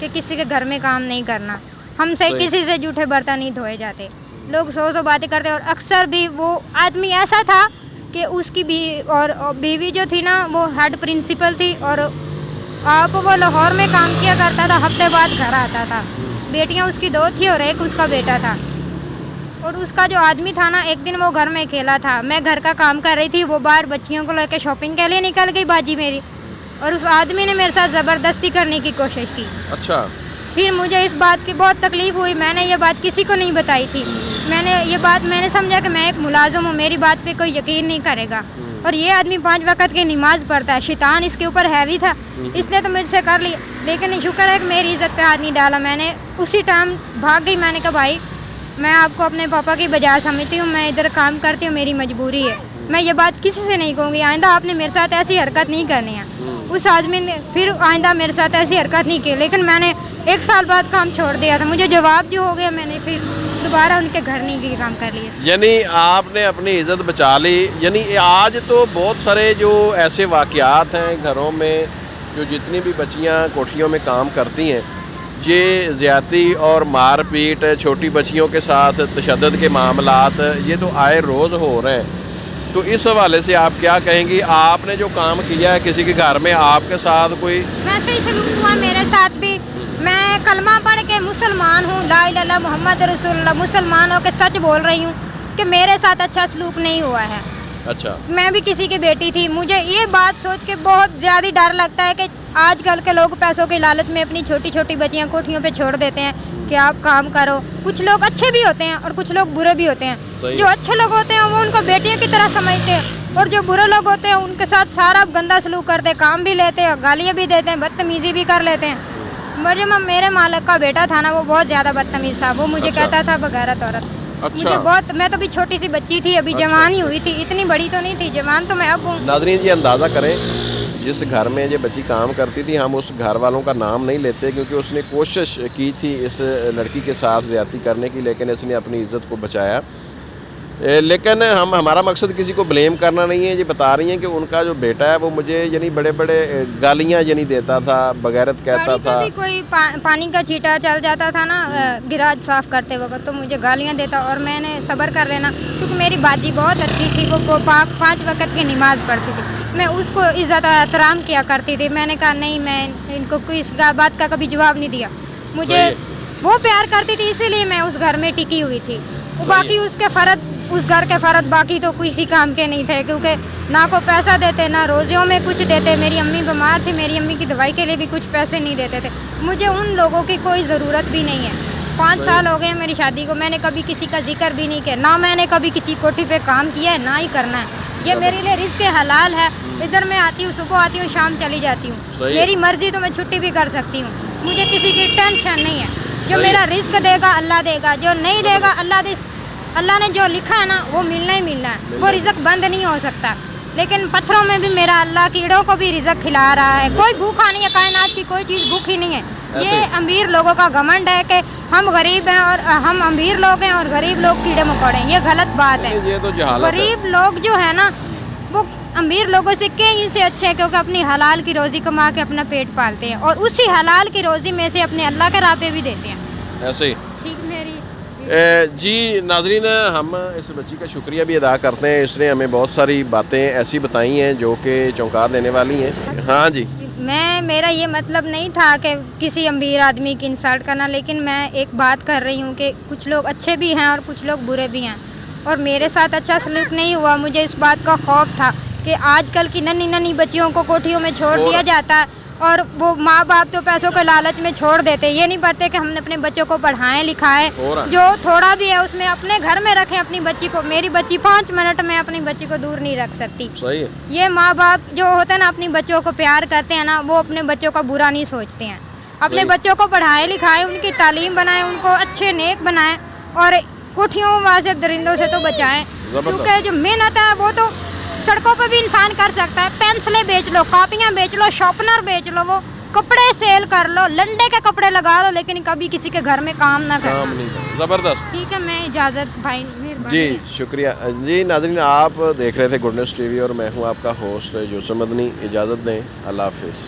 کہ کسی کے گھر میں کام نہیں کرنا. ہم سے صحیح. کسی سے جھوٹے برتن نہیں دھوئے جاتے. لوگ سو باتیں کرتے اور اکثر بھی وہ آدمی ایسا تھا کہ اس کی بیوی جو تھی نا وہ ہیڈ پرنسپل تھی اور آپ وہ لاہور میں کام کیا کرتا تھا, ہفتے بعد گھر آتا تھا. بیٹیاں اس کی 2 تھی اور ایک اس کا بیٹا تھا. اور اس کا جو آدمی تھا نا ایک دن وہ گھر میں اکیلا تھا, میں گھر کا کام کر رہی تھی, وہ باہر بچیوں کو لے کے شاپنگ کے لیے نکل گئی باجی میری, اور اس آدمی نے میرے ساتھ زبردستی کرنے کی کوشش کی. اچھا. پھر مجھے اس بات کی بہت تکلیف ہوئی, میں نے یہ بات کسی کو نہیں بتائی تھی. میں نے سمجھا کہ میں ایک ملازم ہوں, میری بات پہ کوئی یقین نہیں کرے گا. اور یہ آدمی 5 وقت کی نماز پڑھتا ہے, شیطان اس کے اوپر ہیوی تھا, اس نے تو مجھ سے کر لیا. لیکن شکر ہے کہ میری عزت پہ ہاتھ نہیں ڈالا. میں نے اسی ٹائم بھاگ گئی. میں نے کہا بھائی میں آپ کو اپنے پاپا کی بجائے سمجھتی ہوں, میں ادھر کام کرتی ہوں, میری مجبوری ہے, میں یہ بات کسی سے نہیں کہوں گی, آئندہ آپ نے میرے ساتھ ایسی حرکت نہیں کرنی ہے. اس آدمی نے پھر آئندہ میرے ساتھ ایسی حرکت نہیں کی, لیکن میں نے 1 سال بعد کام چھوڑ دیا تھا. مجھے جواب جو ہو گیا, میں نے پھر دوبارہ ان کے گھر نہیں کام کر لیا. یعنی آپ نے اپنی عزت بچا لی. یعنی آج تو بہت سارے جو ایسے واقعات ہیں گھروں میں, جو جتنی بھی بچیاں کوٹھیوں میں کام کرتی ہیں, یہ زیادتی اور مار پیٹ, چھوٹی بچیوں کے ساتھ تشدد کے معاملات یہ تو آئے روز ہو رہے ہیں. تو اس حوالے سے آپ کیا کہیں گی؟ آپ نے جو کام کیا ہے کسی کے گھر میں, آپ کے ساتھ کوئی ویسے ہی سلوک ہوا میرے ساتھ بھی. میں کلمہ پڑھ کے مسلمان ہوں, لا الہ الا اللہ محمد رسول اللہ, مسلمان ہو کے سچ بول رہی ہوں کہ میرے ساتھ اچھا سلوک نہیں ہوا ہے. اچھا. میں بھی کسی کی بیٹی تھی. مجھے یہ بات سوچ کے بہت زیادہ ڈر لگتا ہے کہ آج کل کے لوگ پیسوں کی لالچ میں اپنی چھوٹی چھوٹی بچیاں کوٹھیوں پہ چھوڑ دیتے ہیں کہ آپ کام کرو. کچھ لوگ اچھے بھی ہوتے ہیں اور کچھ لوگ برے بھی ہوتے ہیں. جو اچھے لوگ ہوتے ہیں وہ ان کو بیٹیوں کی طرح سمجھتے ہیں, اور جو برے لوگ ہوتے ہیں ان کے ساتھ سارا گندا سلوک کرتے ہیں, کام بھی لیتے ہیں, گالیاں بھی دیتے ہیں, بدتمیزی بھی کر لیتے ہیں. میرے مالک کا بیٹا تھا نا وہ بہت زیادہ بدتمیز تھا. وہ مجھے کہتا تھا بغیرت عورت. مجھے بہت, میں تو ابھی چھوٹی سی بچی تھی, ابھی جوان ہی ہوئی تھی, اتنی بڑی تو نہیں تھی, جوان تو میں اب ہوں. ناظرین یہ اندازہ کریں جس گھر میں یہ بچی کام کرتی تھی, ہم اس گھر والوں کا نام نہیں لیتے کیونکہ اس نے کوشش کی تھی اس لڑکی کے ساتھ زیادتی کرنے کی, لیکن اس نے اپنی عزت کو بچایا. لیکن ہمارا مقصد کسی کو بلیم کرنا نہیں ہے. یہ بتا رہی ہیں کہ ان کا جو بیٹا ہے وہ مجھے یعنی بڑے بڑے گالیاں یعنی دیتا تھا, بغیرت کہتا تھا. کوئی پانی کا چھیٹا چل جاتا تھا نا گراج صاف کرتے وقت تو مجھے گالیاں دیتا, اور میں نے صبر کر لینا کیونکہ میری باجی بہت اچھی تھی, وہ 5 وقت کی نماز پڑھتی تھی. میں اس کو عزت احترام کیا کرتی تھی. میں نے کہا نہیں, میں ان کو اس بات کا کبھی جواب نہیں دیا. مجھے وہ پیار کرتی تھی, اسی لیے میں اس گھر میں ٹکی ہوئی تھی. باقی اس گھر کے فرد باقی تو کسی کام کے نہیں تھے, کیونکہ نہ کو پیسہ دیتے, نہ روزیوں میں کچھ دیتے. میری امی بیمار تھی, میری امی کی دوائی کے لیے بھی کچھ پیسے نہیں دیتے تھے. مجھے ان لوگوں کی کوئی ضرورت بھی نہیں ہے. 5 سال ہو گئے میری شادی کو, میں نے کبھی کسی کا ذکر بھی نہیں کیا, نہ میں نے کبھی کسی کوٹھی پہ کام کیا ہے, نہ ہی کرنا ہے. یہ میرے لیے رزق حلال ہے. ادھر میں آتی ہوں, صبح آتی ہوں, شام چلی جاتی ہوں. میری مرضی تو میں چھٹی بھی کر سکتی ہوں. مجھے کسی کی ٹینشن نہیں ہے. جو میرا رزق دے گا اللہ دے گا, جو نہیں دے گا اللہ نے جو لکھا ہے نا وہ ملنا ہی ملنا ہے. وہ رزق بند نہیں ہو سکتا. لیکن پتھروں میں بھی میرا اللہ کیڑوں کو بھی رزق کھلا رہا ہے. کوئی بھوکا نہیں ہے, کائنات کی کوئی چیز بھوکی نہیں ہے. یہ امیر لوگوں کا گھمنڈ ہے کہ ہم غریب ہیں اور ہم امیر لوگ ہیں اور غریب لوگ کیڑے مکوڑے ہیں. یہ غلط بات ہے. غریب لوگ جو ہے نا وہ امیر لوگوں سے کہیں سے اچھے ہیں, کیونکہ اپنی حلال کی روزی کما کے اپنا پیٹ پالتے ہیں, اور اسی حلال کی روزی میں سے اپنے اللہ کے راہ پہ بھی دیتے ہیں. ایسے ہی ٹھیک میری جی ناظرین, ہم اس بچی کا شکریہ بھی ادا کرتے ہیں. اس نے ہمیں بہت ساری باتیں ایسی بتائی ہیں جو کہ چونکا دینے والی ہیں. ہاں جی, میرا یہ مطلب نہیں تھا کہ کسی امیر آدمی کی انسلٹ کرنا, لیکن میں ایک بات کر رہی ہوں کہ کچھ لوگ اچھے بھی ہیں اور کچھ لوگ برے بھی ہیں, اور میرے ساتھ اچھا سلوک نہیں ہوا. مجھے اس بات کا خوف تھا کہ آج کل کی ننھی بچیوں کو کوٹھیوں میں چھوڑ دیا جاتا ہے, اور وہ ماں باپ تو پیسوں کے لالچ میں چھوڑ دیتے. یہ نہیں پڑھتے کہ ہم نے اپنے بچوں کو پڑھائیں لکھائیں, جو تھوڑا بھی ہے اس میں اپنے گھر میں رکھیں اپنی بچی کو. میری بچی 5 منٹ میں اپنی بچی کو دور نہیں رکھ سکتی. یہ ماں باپ جو ہوتے ہیں نا اپنی بچوں کو پیار کرتے ہیں نا, وہ اپنے بچوں کا برا نہیں سوچتے ہیں. اپنے بچوں کو پڑھائیں لکھائیں, ان کی تعلیم بنائیں, ان کو اچھے نیک بنائیں, اور کوٹھیوں واسے درندوں سے تو بچائیں. کیونکہ جو محنت ہے وہ تو سڑکوں پہ بھی انسان کر سکتا ہے. پینسلیں بیچ لو, کاپیاں بیچ لو, شارپنر بیچ لو, وہ کپڑے سیل کر لو, لنڈے کے کپڑے لگا لو, لیکن کبھی کسی کے گھر میں کام نہ کرنا. زبردست. ٹھیک ہے, میں اجازت بھائی, جی شکریہ. جی ناظرین, آپ دیکھ رہے تھے گڈ نیوز ٹی وی اور میں ہوں آپ کا ہوسٹ یوسف مدنی. اجازت دیں, اللہ حافظ.